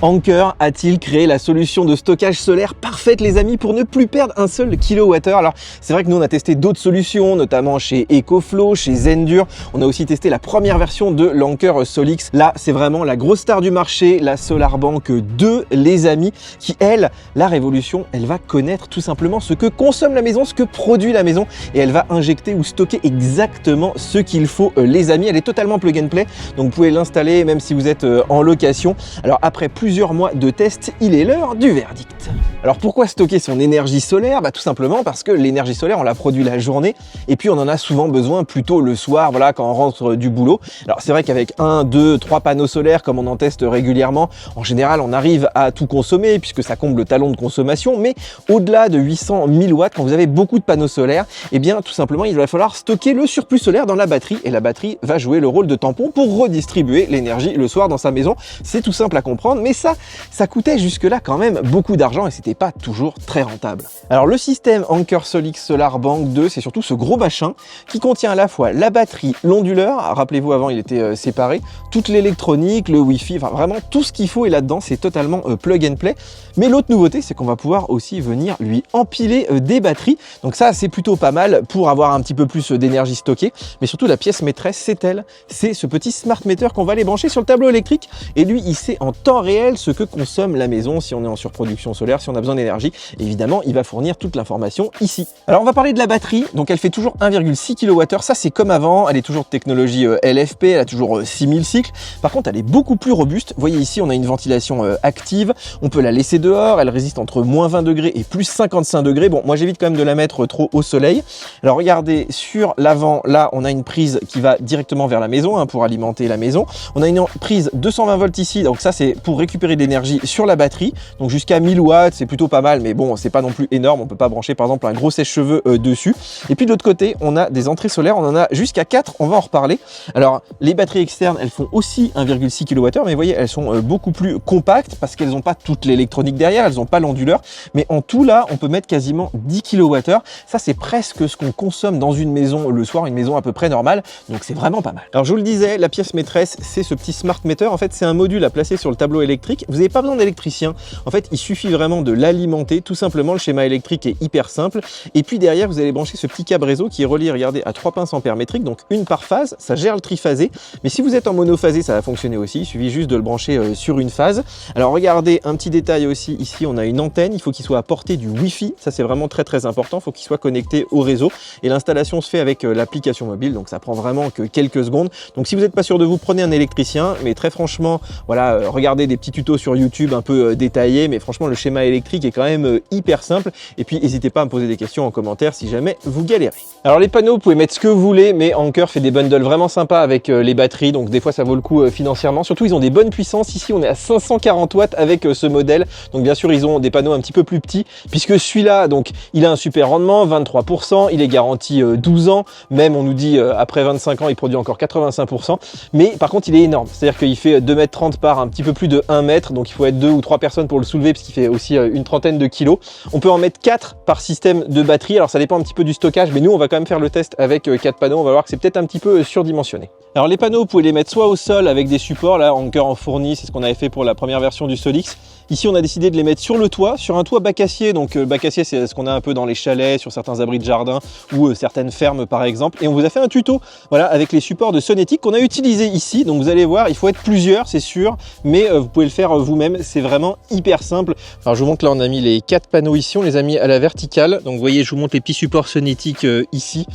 Anker a-t-il créé la solution de stockage solaire parfaite les amis pour ne plus perdre un seul kilowattheure? Alors c'est vrai que nous on a testé d'autres solutions, notamment chez EcoFlow, chez Zendur. On a aussi testé la première version de l'Anker Solix. Là c'est vraiment la grosse star du marché, la SolarBank 2 les amis, qui elle, la révolution, elle va connaître tout simplement ce que consomme la maison, ce que produit la maison, et elle va injecter ou stocker exactement ce qu'il faut les amis. Elle est totalement plug and play, donc vous pouvez l'installer même si vous êtes en location. Alors après plusieurs mois de tests, il est l'heure du verdict. Alors pourquoi stocker son énergie solaire? Tout simplement parce que l'énergie solaire, on la produit la journée et puis on en a souvent besoin plutôt le soir, voilà, quand on rentre du boulot. Alors c'est vrai qu'avec 1, 2, 3 panneaux solaires, comme on en teste régulièrement, en général on arrive à tout consommer puisque ça comble le talon de consommation, mais au-delà de 800 000 watts, quand vous avez beaucoup de panneaux solaires, eh bien tout simplement il va falloir stocker le surplus solaire dans la batterie et la batterie va jouer le rôle de tampon pour redistribuer l'énergie le soir dans sa maison. C'est tout simple à comprendre, mais ça coûtait jusque-là quand même beaucoup d'argent et c'était pas toujours très rentable. Alors le système Anker Solix SolarBank 2, c'est surtout ce gros machin qui contient à la fois la batterie, l'onduleur, rappelez-vous avant il était séparé, toute l'électronique, le Wi-Fi, enfin vraiment tout ce qu'il faut est là-dedans, c'est totalement plug and play. Mais l'autre nouveauté, c'est qu'on va pouvoir aussi venir lui empiler des batteries. Donc ça, c'est plutôt pas mal pour avoir un petit peu plus d'énergie stockée. Mais surtout, la pièce maîtresse, c'est elle. C'est ce petit smart meter qu'on va aller brancher sur le tableau électrique. Et lui, il sait en temps réel ce que consomme la maison, si on est en surproduction solaire, si on a besoin d'énergie. Évidemment, il va fournir toute l'information ici. Alors, on va parler de la batterie. Donc, elle fait toujours 1,6 kWh. Ça, c'est comme avant. Elle est toujours de technologie LFP. Elle a toujours 6000 cycles. Par contre, elle est beaucoup plus robuste. Vous voyez ici, on a une ventilation active. On peut la laisser dehors. Elle résiste entre moins 20 degrés et plus 55 degrés. Bon, moi, j'évite quand même de la mettre trop au soleil. Alors, regardez, sur l'avant, là, on a une prise qui va directement vers la maison pour alimenter la maison. On a une prise 220 volts ici. Donc, ça, c'est pour récupérer de l'énergie sur la batterie. Donc, jusqu'à 1000 watts, c'est plutôt pas mal. Mais bon, c'est pas non plus énorme. On peut pas brancher, par exemple, un gros sèche-cheveux dessus. Et puis, de l'autre côté, on a des entrées solaires. On en a jusqu'à 4. On va en reparler. Alors, les batteries externes, elles font aussi 1,6 kWh. Mais vous voyez, elles sont beaucoup plus compactes parce qu'elles n'ont pas toute l'électronique derrière. Elles n'ont pas l'onduleur. Mais en tout, là, on peut mettre quasiment 10 kWh. Ça, c'est presque ce qu'on consomme dans une maison le soir, une maison à peu près normale. Donc, c'est vraiment pas mal. Alors, je vous le disais, la pièce maîtresse, c'est ce petit smart meter. En fait, c'est un module à placer sur le tableau électrique. Vous n'avez pas besoin d'électricien. En fait, il suffit vraiment de l'alimenter. Tout simplement, le schéma électrique est hyper simple. Et puis derrière, vous allez brancher ce petit câble réseau qui est relié, regardez, à 3 pinces ampères métriques, donc une par phase. Ça gère le triphasé. Mais si vous êtes en monophasé, ça va fonctionner aussi. Il suffit juste de le brancher sur une phase. Alors, regardez, un petit détail aussi. Ici, on a une antenne. Il faut qu'il soit à portée du Wi-Fi. Ça, c'est vraiment très, très important. Il faut qu'il soit connecté au réseau. Et l'installation se fait avec l'application mobile. Donc, ça prend vraiment que quelques secondes. Donc, si vous n'êtes pas sûr de vous, prenez un électricien. Mais très franchement, voilà, regardez des petits tutos sur YouTube un peu détaillés. Mais franchement, le schéma électrique est quand même hyper simple. Et puis, n'hésitez pas à me poser des questions en commentaire si jamais vous galérez. Alors, les panneaux, vous pouvez mettre ce que vous voulez. Mais Anker fait des bundles vraiment sympas avec les batteries. Donc, des fois, ça vaut le coup financièrement. Surtout, ils ont des bonnes puissances. Ici, on est à 540 watts avec ce modèle. Donc, bien sûr, ils ont des panneaux un petit peu plus petits. Puisque celui-là, donc, il a un super rendement, 23%. Il est garanti 12 ans. Même, on nous dit, après 25 ans, il produit encore 85%. Mais par contre, il est énorme. C'est-à-dire qu'il fait 2,30 m par un petit peu plus de 1 mètre. Donc, il faut être 2 ou 3 personnes pour le soulever puisqu'il fait aussi une trentaine de kilos. On peut en mettre 4 par système de batterie. Alors, ça dépend un petit peu du stockage. Mais nous, on va quand même faire le test avec 4 panneaux. On va voir que c'est peut-être un petit peu surdimensionné. Alors, les panneaux, vous pouvez les mettre soit au sol avec des supports. Là, Anker en fournit. C'est ce qu'on avait fait pour la première version du Solix. Ici, on a décidé de les mettre sur le toit, sur un toit bac acier. Donc, bac acier, c'est ce qu'on a un peu dans les chalets, sur certains abris de jardin ou certaines fermes, par exemple. Et on vous a fait un tuto, voilà, avec les supports de Sonetic qu'on a utilisé ici. Donc, vous allez voir, il faut être plusieurs, c'est sûr, mais vous pouvez le faire vous-même. C'est vraiment hyper simple. Alors, je vous montre là, on a mis les 4 panneaux ici. On les a mis à la verticale. Donc, vous voyez, je vous montre les petits supports Sonetic ici.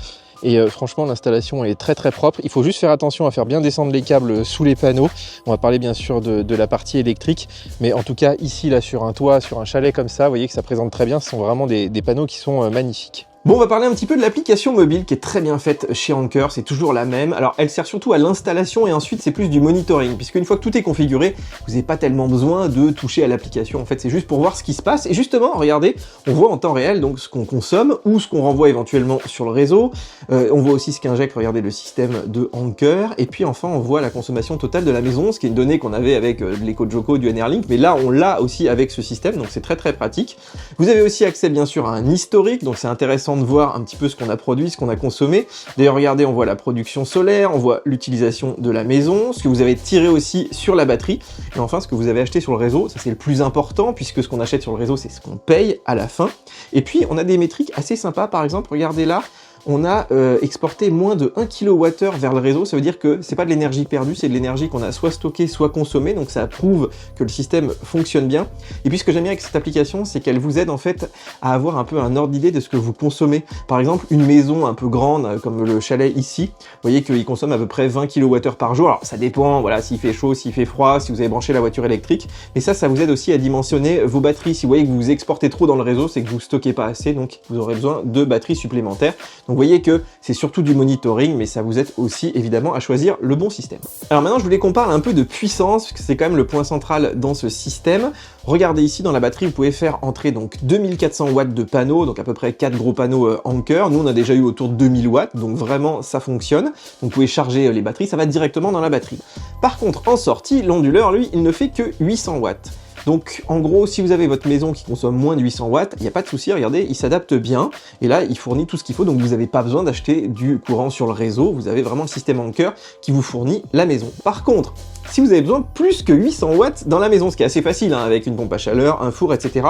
Et franchement, l'installation est très très propre. Il faut juste faire attention à faire bien descendre les câbles sous les panneaux. On va parler bien sûr de la partie électrique. Mais en tout cas, ici, là, sur un toit, sur un chalet comme ça, vous voyez que ça présente très bien. Ce sont vraiment des panneaux qui sont magnifiques. Bon, on va parler un petit peu de l'application mobile qui est très bien faite chez Anker, c'est toujours la même. Alors, elle sert surtout à l'installation et ensuite, c'est plus du monitoring, puisque une fois que tout est configuré, vous n'avez pas tellement besoin de toucher à l'application. En fait, c'est juste pour voir ce qui se passe. Et justement, regardez, on voit en temps réel donc ce qu'on consomme ou ce qu'on renvoie éventuellement sur le réseau. On voit aussi ce qu'injecte, regardez, le système de Anker. Et puis enfin, on voit la consommation totale de la maison, ce qui est une donnée qu'on avait avec l'EcoJoco du Enerlink. Mais là, on l'a aussi avec ce système, donc c'est très très pratique. Vous avez aussi accès, bien sûr, à un historique, donc c'est intéressant intéressant de voir un petit peu ce qu'on a produit, ce qu'on a consommé. D'ailleurs, regardez, on voit la production solaire, on voit l'utilisation de la maison, ce que vous avez tiré aussi sur la batterie, et enfin ce que vous avez acheté sur le réseau. Ça c'est le plus important, puisque ce qu'on achète sur le réseau, c'est ce qu'on paye à la fin. Et puis, on a des métriques assez sympas, par exemple, regardez là, on a exporté moins de 1 kWh vers le réseau. Ça veut dire que c'est pas de l'énergie perdue, c'est de l'énergie qu'on a soit stockée, soit consommée, donc ça prouve que le système fonctionne bien. Et puis ce que j'aime bien avec cette application, c'est qu'elle vous aide en fait à avoir un peu un ordre d'idée de ce que vous consommez. Par exemple, une maison un peu grande, comme le chalet ici, vous voyez qu'il consomme à peu près 20 kWh par jour. Alors ça dépend, voilà, s'il fait chaud, s'il fait froid, si vous avez branché la voiture électrique, mais ça vous aide aussi à dimensionner vos batteries. Si vous voyez que vous exportez trop dans le réseau, c'est que vous stockez pas assez, donc vous aurez besoin de batteries supplémentaires. Donc vous voyez que c'est surtout du monitoring, mais ça vous aide aussi évidemment à choisir le bon système. Alors maintenant, je voulais qu'on parle un peu de puissance, parce que c'est quand même le point central dans ce système. Regardez ici, dans la batterie, vous pouvez faire entrer donc 2400 watts de panneaux, donc à peu près 4 gros panneaux Anker. Nous, on a déjà eu autour de 2000 watts, donc vraiment, ça fonctionne. Donc vous pouvez charger les batteries, ça va directement dans la batterie. Par contre, en sortie, l'onduleur, lui, il ne fait que 800 watts. Donc en gros, si vous avez votre maison qui consomme moins de 800 watts, il n'y a pas de souci, regardez, il s'adapte bien, et là il fournit tout ce qu'il faut, donc vous n'avez pas besoin d'acheter du courant sur le réseau, vous avez vraiment le système Anker qui vous fournit la maison. Par contre, si vous avez besoin de plus que 800 watts dans la maison, ce qui est assez facile, hein, avec une pompe à chaleur, un four, etc.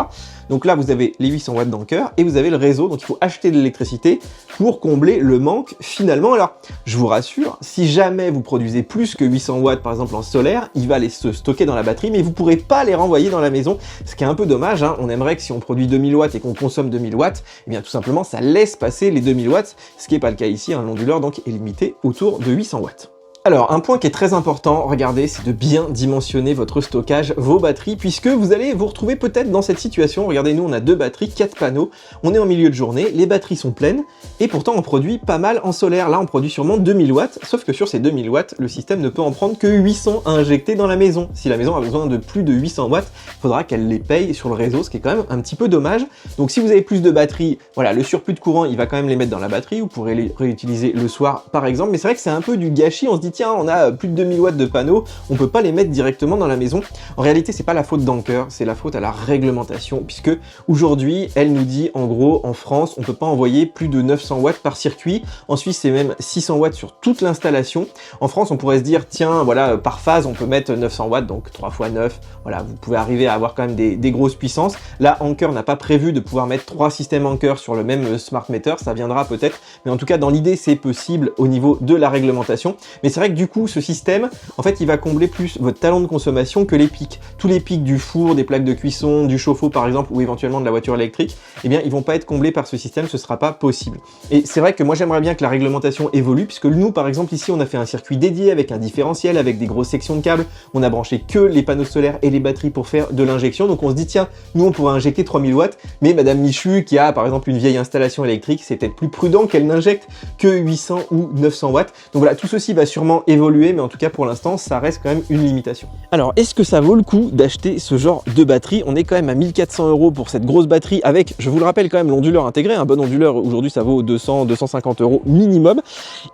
Donc là, vous avez les 800 watts d'Anker et vous avez le réseau, donc il faut acheter de l'électricité pour combler le manque finalement. Alors, je vous rassure, si jamais vous produisez plus que 800 watts, par exemple en solaire, il va les se stocker dans la batterie, mais vous ne pourrez pas les renvoyer dans la maison, ce qui est un peu dommage, hein. On aimerait que si on produit 2000 watts et qu'on consomme 2000 watts, eh bien tout simplement, ça laisse passer les 2000 watts, ce qui n'est pas le cas ici, hein. L'onduleur donc est limité autour de 800 watts. Alors, un point qui est très important, regardez, c'est de bien dimensionner votre stockage, vos batteries, puisque vous allez vous retrouver peut-être dans cette situation. Regardez, nous, on a 2 batteries, 4 panneaux, on est en milieu de journée, les batteries sont pleines, et pourtant on produit pas mal en solaire. Là, on produit sûrement 2000 watts, sauf que sur ces 2000 watts, le système ne peut en prendre que 800 à injecter dans la maison. Si la maison a besoin de plus de 800 watts, il faudra qu'elle les paye sur le réseau, ce qui est quand même un petit peu dommage. Donc si vous avez plus de batteries, voilà, le surplus de courant, il va quand même les mettre dans la batterie, vous pourrez les réutiliser le soir, par exemple, mais c'est vrai que c'est un peu du gâchis. On se dit, tiens, on a plus de 2000 watts de panneaux, on peut pas les mettre directement dans la maison. En réalité, c'est pas la faute d'Anker, c'est la faute à la réglementation, puisque aujourd'hui, elle nous dit, en gros, en France, on peut pas envoyer plus de 900 watts par circuit. En Suisse, c'est même 600 watts sur toute l'installation. En France, on pourrait se dire, tiens, voilà, par phase, on peut mettre 900 watts, donc 3 x 9, voilà, vous pouvez arriver à avoir quand même des grosses puissances. Là, Anker n'a pas prévu de pouvoir mettre 3 systèmes Anker sur le même smart meter, ça viendra peut-être, mais en tout cas, dans l'idée, c'est possible au niveau de la réglementation. Mais c'est vrai que du coup, ce système, en fait, il va combler plus votre talon de consommation que les pics. Tous les pics du four, des plaques de cuisson, du chauffe-eau par exemple, ou éventuellement de la voiture électrique, eh bien, ils vont pas être comblés par ce système, ce sera pas possible. Et c'est vrai que moi, j'aimerais bien que la réglementation évolue, puisque nous, par exemple, ici, on a fait un circuit dédié avec un différentiel, avec des grosses sections de câbles, on a branché que les panneaux solaires et les batteries pour faire de l'injection, donc on se dit, tiens, nous, on pourrait injecter 3000 watts, mais Madame Michu, qui a, par exemple, une vieille installation électrique, c'est peut-être plus prudent qu'elle n'injecte que 800 ou 900 watts. Donc voilà, tout ceci va sûrement évoluer, mais en tout cas, pour l'instant, ça reste quand même une limitation. Alors, est-ce que ça vaut le coup d'acheter ce genre de batterie? On est quand même à 1400 € pour cette grosse batterie avec, je vous le rappelle quand même, l'onduleur intégré. Un bon onduleur, aujourd'hui, ça vaut 200-250 € minimum.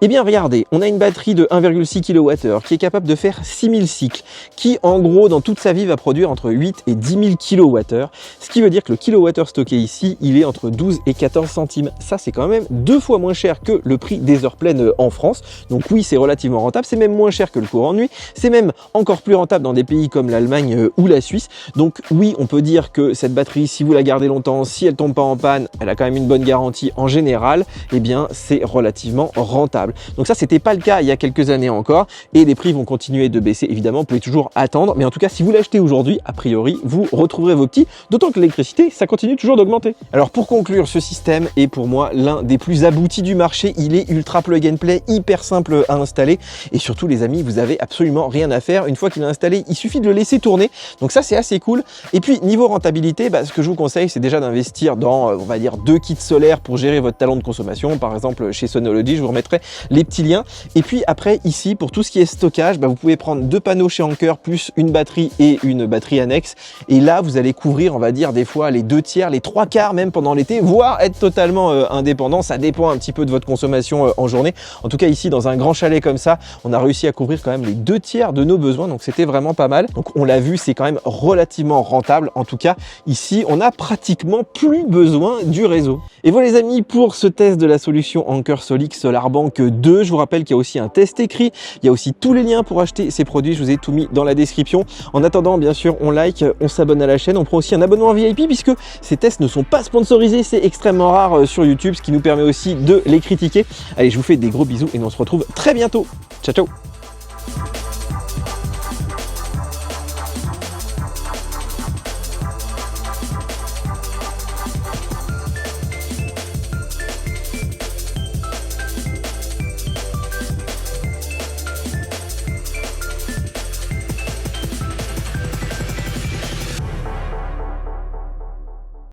Eh bien, regardez, on a une batterie de 1,6 kWh qui est capable de faire 6000 cycles, qui, en gros, dans toute sa vie, va produire entre 8 et 10 000 kWh, ce qui veut dire que le kilowattheure stocké ici, il est entre 12 et 14 centimes. Ça, c'est quand même 2 fois moins cher que le prix des heures pleines en France. Donc oui, c'est relativement rentable, c'est même moins cher que le courant de nuit, c'est même encore plus rentable dans des pays comme l'Allemagne ou la Suisse. Donc oui, on peut dire que cette batterie, si vous la gardez longtemps, si elle tombe pas en panne, elle a quand même une bonne garantie en général, eh bien c'est relativement rentable. Donc ça, c'était pas le cas il y a quelques années encore, et les prix vont continuer de baisser évidemment, vous pouvez toujours attendre, mais en tout cas, si vous l'achetez aujourd'hui, a priori, vous retrouverez vos petits, d'autant que l'électricité, ça continue toujours d'augmenter. Alors pour conclure, ce système est pour moi l'un des plus aboutis du marché, il est ultra plug and play, hyper simple à installer, et surtout les amis, vous avez absolument rien à faire. Une fois qu'il est installé, il suffit de le laisser tourner. Donc ça, c'est assez cool. Et puis, niveau rentabilité, ce que je vous conseille, c'est déjà d'investir dans, on va dire, 2 kits solaires pour gérer votre talon de consommation. Par exemple, chez Sonology, je vous remettrai les petits liens. Et puis après, ici, pour tout ce qui est stockage, vous pouvez prendre 2 panneaux chez Anker, plus une batterie et une batterie annexe. Et là, vous allez couvrir, on va dire, des fois, les 2 tiers, les 3 quarts même pendant l'été, voire être totalement indépendant. Ça dépend un petit peu de votre consommation en journée. En tout cas, ici, dans un grand chalet comme ça, on a réussi à couvrir quand même les 2/3 de nos besoins, donc c'était vraiment pas mal. Donc on l'a vu, c'est quand même relativement rentable. En tout cas, ici, on a pratiquement plus besoin du réseau. Et voilà les amis, pour ce test de la solution Anker Solix SolarBank 2, je vous rappelle qu'il y a aussi un test écrit, il y a aussi tous les liens pour acheter ces produits, je vous ai tout mis dans la description. En attendant, bien sûr, on like, on s'abonne à la chaîne, on prend aussi un abonnement VIP puisque ces tests ne sont pas sponsorisés, c'est extrêmement rare sur YouTube, ce qui nous permet aussi de les critiquer. Allez, je vous fais des gros bisous et on se retrouve très bientôt. Ciao, ciao!